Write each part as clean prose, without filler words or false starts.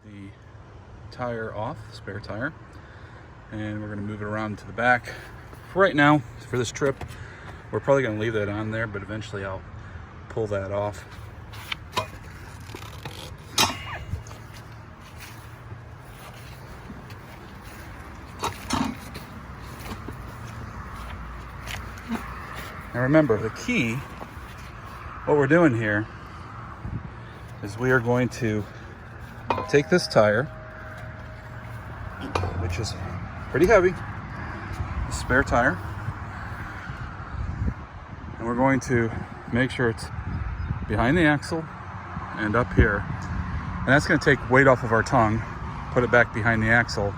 the tire off, spare tire, and we're going to move it around to the back. For right now, for this trip, we're probably going to leave that on there, but eventually I'll pull that off. Now remember, the key, what we're doing here is we are going to take this tire, which is pretty heavy, the spare tire, and we're going to make sure it's behind the axle and up here. And that's going to take weight off of our tongue, put it back behind the axle,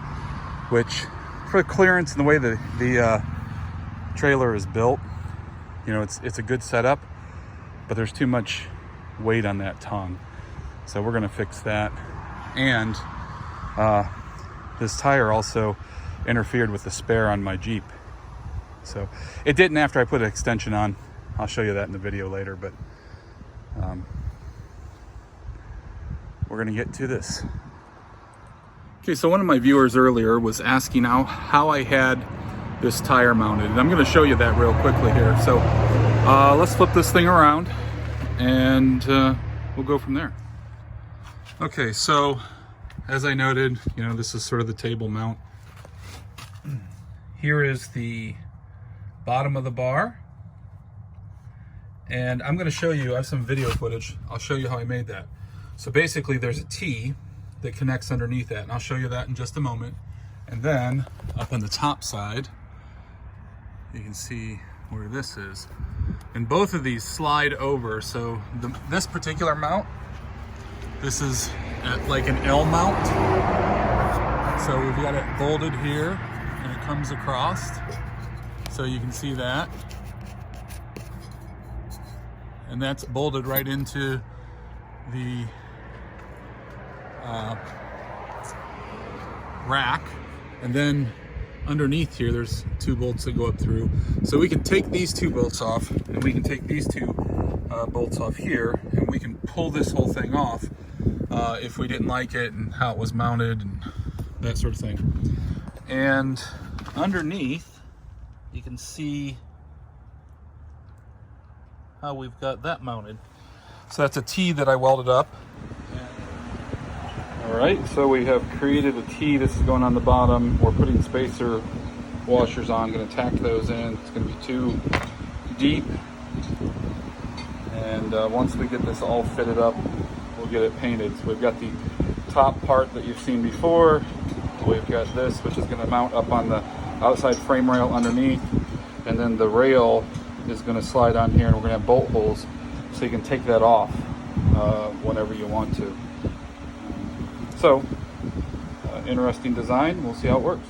which for clearance and the way the trailer is built, you know, it's a good setup, but there's too much weight on that tongue. So we're gonna fix that. And this tire also interfered with the spare on my Jeep. So it didn't after I put an extension on. I'll show you that in the video later, but we're gonna get to this. Okay, so one of my viewers earlier was asking how I had this tire mounted, and I'm going to show you that real quickly here. So let's flip this thing around and we'll go from there. Okay, so as I noted, you know, this is sort of the table mount. Here is the bottom of the bar, and I'm going to show you, I have some video footage, I'll show you how I made that. So basically there's a T that connects underneath that, and I'll show you that in just a moment. And then up on the top side, you can see where this is. And both of these slide over. So this particular mount, this is at like an L mount. So we've got it bolted here and it comes across. So you can see that. And that's bolted right into the rack. And then underneath here, there's 2 bolts that go up through. So we can take these 2 bolts off, and we can take these 2 bolts off here, and we can pull this whole thing off if we didn't like it and how it was mounted and that sort of thing. And underneath, you can see how we've got that mounted. So that's a T that I welded up. All right, so we have created a T. This is going on the bottom. We're putting spacer washers on. I'm going to tack those in. It's going to be too deep. And once we get this all fitted up, we'll get it painted. So we've got the top part that you've seen before. We've got this, which is going to mount up on the outside frame rail underneath. And then the rail is going to slide on here, and we're going to have bolt holes so you can take that off whenever you want to. So, interesting design. We'll see how it works.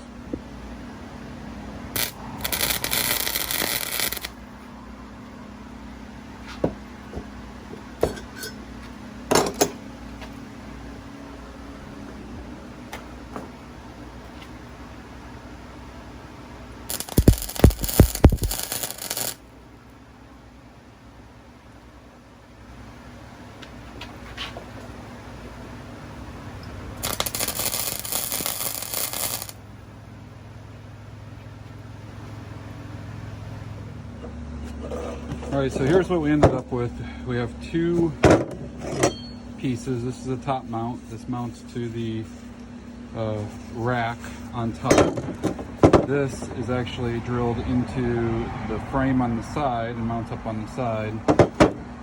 All right, so here's what we ended up with. We have 2 pieces. This is a top mount. This mounts to the rack on top. This is actually drilled into the frame on the side and mounts up on the side.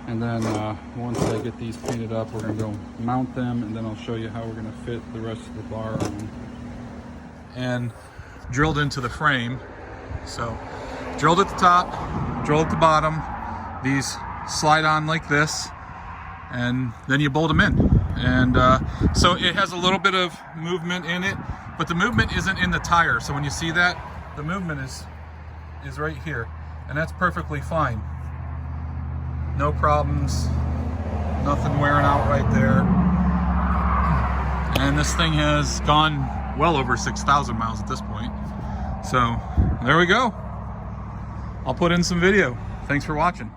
And then once I get these painted up, we're going to go mount them, and then I'll show you how we're going to fit the rest of the bar on. And drilled into the frame. So drilled at the top, drilled at the bottom. These slide on like this, and then you bolt them in. And so it has a little bit of movement in it, but the movement isn't in the tire. So when you see that, the movement is right here, and that's perfectly fine. No problems, nothing wearing out right there. And this thing has gone well over 6,000 miles at this point. So there we go. I'll put in some video. Thanks for watching.